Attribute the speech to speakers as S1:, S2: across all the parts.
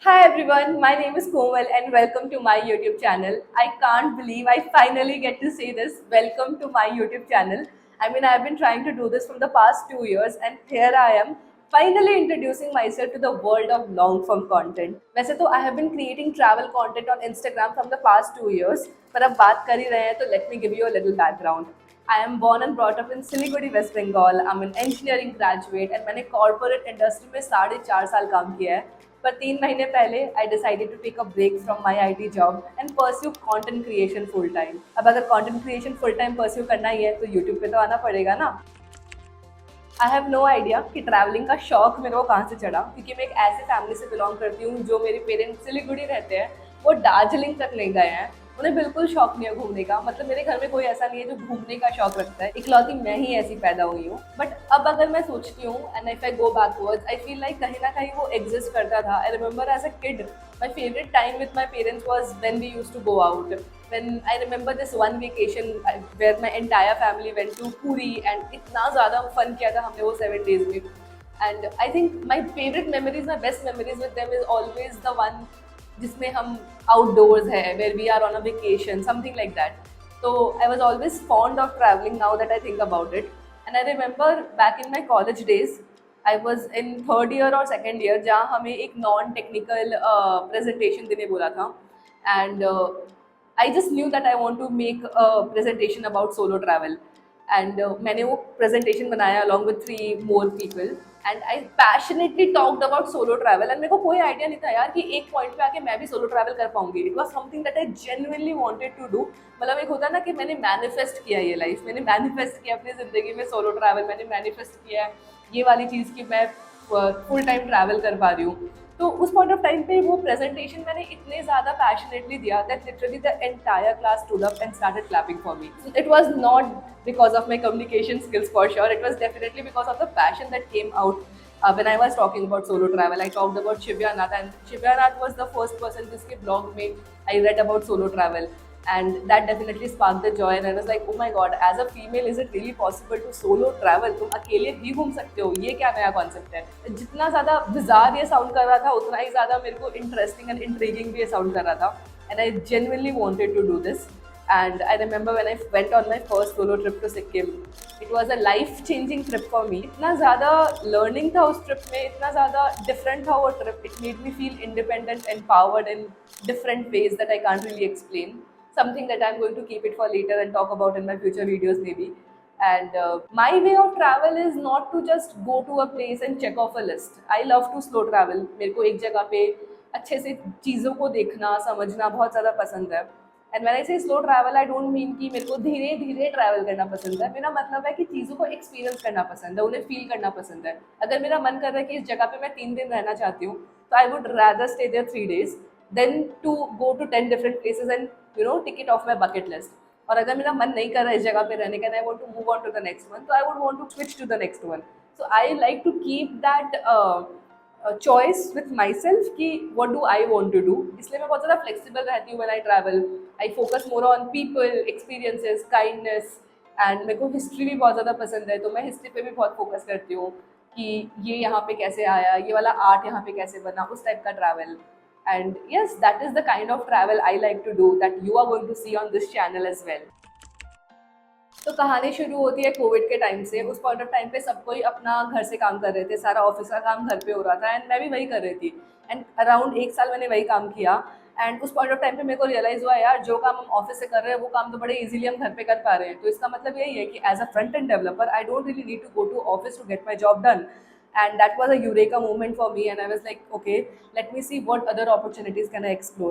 S1: Hi everyone, my name is Komal and welcome to my YouTube channel. I can't believe I finally get to say this. Welcome to my YouTube channel. I've been trying to do this from the past 2 years and here I am finally introducing myself to the world of long form content. वैसे तो I have been creating travel content on Instagram from the past 2 years, पर अब बात कर ही रहे हैं तो let me give you a little background. I am born and brought up in Siliguri, West Bengal. I'm an engineering graduate and मैंने corporate industry में 4.5 साल काम किया है. पर 3 महीने पहले I decided to take a break from my IT job and pursue content creation full time. अब अगर content creation full time pursue करना ही है तो यूट्यूब पे तो आना पड़ेगा ना. आई हैव नो आइडिया कि ट्रैवलिंग का शौक मेरे को कहाँ से चढ़ा, क्योंकि मैं एक ऐसे फैमिली से बिलोंग करती हूँ जो मेरे पेरेंट्स सिलीगुड़ी रहते हैं, वो दार्जिलिंग तक नहीं गए हैं. उन्हें बिल्कुल शौक नहीं है घूमने का. मतलब मेरे घर में कोई ऐसा नहीं है जो घूमने का शौक रखता है. इकलौती मैं ही ऐसी पैदा हुई हूँ. बट अब अगर मैं सोचती हूँ and if I go backwards, I feel like कहीं ना कहीं वो एग्जिस्ट करता था. I remember as a kid my favorite time with my parents was when we used to go out. When I remember this one vacation where my entire family went to Puri and इतना ज़्यादा fun किया था हमने वो 7 days में. And I think my favorite memories, my best memories with them is always the one जिसमें हम outdoors है, where we are on a vacation, something like that. So I was always fond of traveling now that I think about it. And I remember back in my college days, I was in third year और second year, जहाँ हमें एक non technical presentation देने बोला था. And I just knew that I want to make a presentation about solo travel. And मैंने वो presentation बनाया along with 3 more people. And I passionately talked about solo travel. And मेरे को कोई idea नहीं था यार कि एक पॉइंट पे आके मैं भी सोलो ट्रैवल कर पाऊंगी. It was something that I genuinely wanted to do. मतलब एक होता है ना कि मैंने मैनिफेस्ट किया ये लाइफ, मैंने मैनिफेस्ट किया अपनी ज़िंदगी में सोलो ट्रैवल, मैंने मैनिफेस्ट किया है ये वाली चीज़ कि मैं फुल टाइम ट्रैवल कर पा रही हूँ. तो उस पॉइंट ऑफ टाइम पे वो प्रेजेंटेशन मैंने इतने ज़्यादा पैशनेटली दिया that literally the entire class stood up and started clapping for me. It was not because of my communication skills for sure, it was definitely because of the passion that came out when I was talking about solo travel. I talked about Shivya Nath, and Shivya Nath was the first person जिसके blog में I read about solo travel. And that definitely sparked the joy and I was like, oh my god, as a female is it really possible to solo travel? तुम अकेले भी घूम सकते हो, ये क्या नया कॉन्सेप्ट है. जितना ज़्यादा बिजार ये साउंड कर रहा था उतना ही ज़्यादा मेरे को इंटरेस्टिंग एंड इंट्रीगिंग भी ये साउंड कर रहा था. And I genuinely wanted to do this. And I remember when I went on my first solo trip to Sikkim, it was a life changing trip for me. इतना ज़्यादा learning था उस trip में, इतना ज़्यादा different था वो trip. It made me feel independent, empowered in different ways that I can't really explain. Something that I'm going to keep it for later and talk about in my future videos maybe. And my way of travel is not to just go to a place and check off a list. I love to slow travel. मेरे को एक जगह पे अच्छे से चीज़ों को देखना समझना बहुत ज़्यादा पसंद है. एंड व्हेन आई से slow travel, I don't mean कि मेरे को धीरे धीरे ट्रैवल करना पसंद है. मेरा मतलब है कि चीज़ों को एक्सपीरियंस करना पसंद है, उन्हें फील करना पसंद है. अगर मेरा मन कर रहा है कि इस जगह पे मैं 3 दिन रहना चाहती हूँ तो I would rather stay there 3 days then to go to 10 different places and tick it off my bucket list. और अगर मेरा मन नहीं कर रहा है इस जगह पे रहने का, I want to move on to the next one, तो I would want to switch to the next one. So I like to keep that choice with myself कि what do I want to do. इसलिए मैं बहुत ज़्यादा flexible रहती हूँ when I travel. I focus more on people, experiences, kindness. And मेरे को history भी बहुत ज़्यादा पसंद है तो मैं हिस्ट्री पे भी बहुत फोकस करती हूँ कि ये यहाँ पे कैसे आया, ये वाला आर्ट यहाँ पे कैसे बना, उस टाइप का travel. And yes, that is the kind of travel I like to do that you are going to see on this channel as well. तो कहानी शुरू होती है कोविड के टाइम से. उस पॉइंट ऑफ टाइम पे सब कोई अपना घर से काम कर रहे थे, सारा ऑफिस का काम घर पे हो रहा था एंड मैं भी वही कर रही थी. एंड अराउंड 1 साल मैंने वही काम किया. एंड उस पॉइंट ऑफ टाइम पे मेरे को रियलाइज़ हुआ यार जो काम हम ऑफिस से कर रहे हैं वो काम तो बड़े इजीली हम घर पे कर पा रहे हैं. तो इसका मतलब यही है कि as a front end developer I don't really need to go to office to get my job done. And that was a eureka moment for me and I was like, okay, let me see what other opportunities can I explore.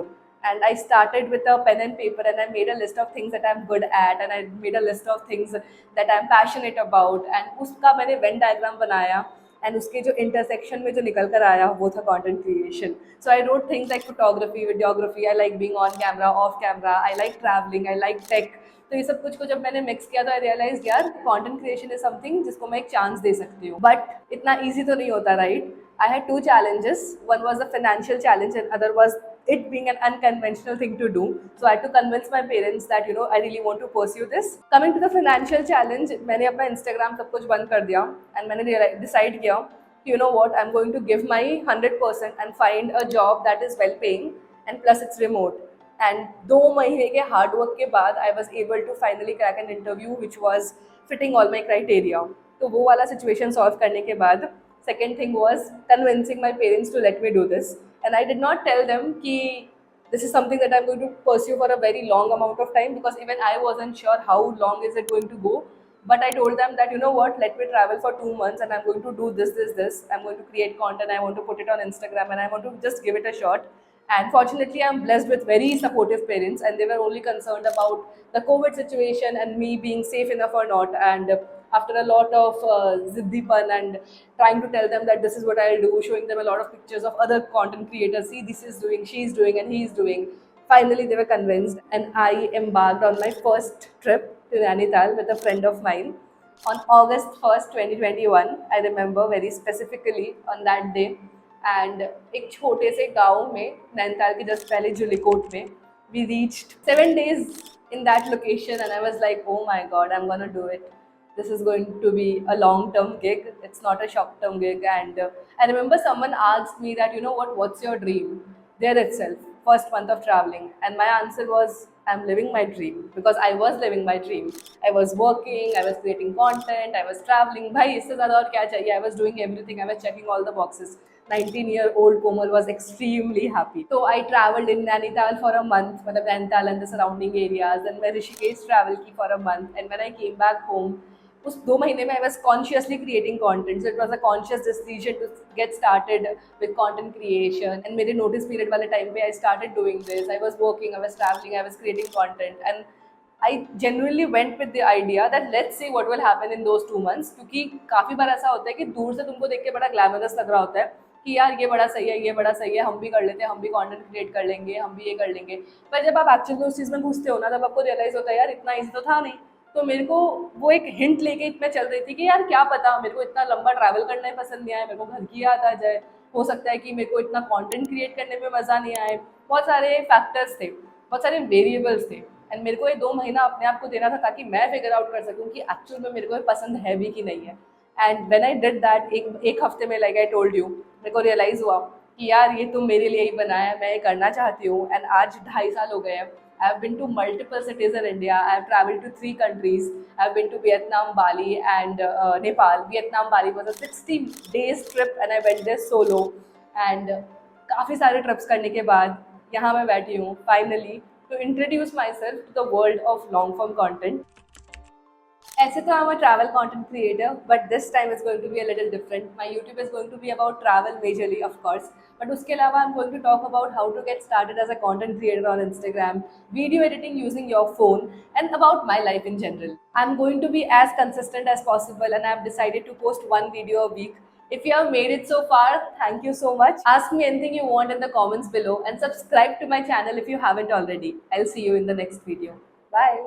S1: And I started with a pen and paper and I made a list of things that I'm good at and I made a list of things that I'm passionate about. And उसका मैंने Venn diagram बनाया and उसके जो intersection में जो निकल कर आया वो था content creation. So I wrote things like photography, videography, I like being on camera, off camera, I like traveling, I like tech. तो ये सब कुछ को जब मैंने मिक्स किया तो आई रियलाइज यार कंटेंट क्रिएशन इज समथिंग जिसको मैं एक चांस दे सकती हूँ. बट इतना ईजी तो नहीं होता, right. I had 2 challenges. One was a financial challenge and other was it being an unconventional thing to do. So I had to convince my parents that I really want to pursue this. Coming to the financial challenge, मैंने अपना Instagram सब कुछ बंद कर दिया and मैंने decide किया you know what, I'm going to give my 100% and find a job that is well paying, and plus it's remote. And 2 महीने के हार्ड वर्क के बाद I was able to finally crack an interview which was fitting all my criteria. तो वो वाला situation solve करने के बाद second thing was convincing my parents to let me do this. And I did not tell them ki this is something that I'm going to pursue for a very long amount of time, because even I wasn't sure how long is it going to go. But I told them that, you know what, let me travel for 2 months and I'm going to do this. I'm going to create content, I want to put it on Instagram, and I want to just give it a shot. And fortunately, I'm blessed with very supportive parents, and they were only concerned about the COVID situation and me being safe enough or not. And after a lot of ziddipan and trying to tell them that this is what I'll do, showing them a lot of pictures of other content creators, see, this is doing, she's doing, and he's doing. Finally, they were convinced, and I embarked on my first trip to Nainital with a friend of mine on August 1st, 2021. I remember very specifically on that day. And एक छोटे से गांव में नैनीताल के just पहले जुलीकोट में we reached 7 days in that location, and I was like, oh my god, I'm gonna do it. This is going to be a long term gig, it's not a short term gig. And I remember someone asked me that, you know what, what's your dream, there itself, first month of traveling. And my answer was, I'm living my dream, because I was living my dream. I was working, I was creating content, I was traveling. Bhai, isse zyada aur kya chahiye? I was doing everything, I was checking all the boxes. 19-year-old Komal was extremely happy. So I traveled in Nainital for a month, मतलब Nainital and the surrounding areas, and मैं Rishikesh travel की for a month. And when I came back home, उस 2 महीने में I was consciously creating content. So it was a conscious decision to get started with content creation. And मेरे notice period वाले time पे I started doing this. I was working, I was traveling, I was creating content. And I genuinely went with the idea that let's see what will happen in those 2 months. क्योंकि काफ़ी बार ऐसा होता है कि दूर से तुमको देख के बड़ा ग्लैमरस लग रहा होता है कि यार ये बड़ा सही है, ये बड़ा सही है, हम भी कर लेते हैं, हम भी कंटेंट क्रिएट कर लेंगे, हम भी ये कर लेंगे. पर जब आप एक्चुअली में उस चीज़ में घुसते हो ना, तब आपको रियलाइज़ होता है यार इतना ईजी तो था नहीं. तो मेरे को वो एक हिंट लेके मैं चल रही थी कि यार क्या पता, मेरे को इतना लंबा ट्रैवल करना ही पसंद नहीं आए, मेरे को घर की याद आ जाए, हो सकता है कि मेरे को इतना कंटेंट क्रिएट करने में मज़ा नहीं आए. बहुत सारे फैक्टर्स थे, बहुत सारे वेरिएबल्स थे. एंड मेरे को ये 2 महीना अपने आप को देना था ताकि मैं फिगर आउट कर सकूँ कि एक्चुअल में मेरे को ये पसंद है भी कि नहीं है. And when I did that, एक हफ्ते में, लाइक आई टोल्ड यू, मेरे को रियलाइज़ हुआ कि यार ये तुम मेरे लिए ही बनाया है, मैं ये करना चाहती हूँ. एंड आज 2.5 साल हो गए हैं. I have been to multiple cities in India. I have traveled to 3 countries. I have been to Vietnam, Bali, and Nepal. Vietnam, Bali was a 60 days trip, and I went there solo. And काफ़ी सारे trips करने के बाद यहाँ मैं बैठी हूँ finally to introduce myself to the world of long form content. ऐसे तो I'm a travel content creator, but this time it's going to be a little different. My YouTube is going to be about travel majorly, of course. But उसके अलावा I'm going to talk about how to get started as a content creator on Instagram, video editing using your phone, and about my life in general. I'm going to be as consistent as possible, and I've decided to post one video a week. If you have made it so far, thank you so much. Ask me anything you want in the comments below, and subscribe to my channel if you haven't already. I'll see you in the next video. Bye.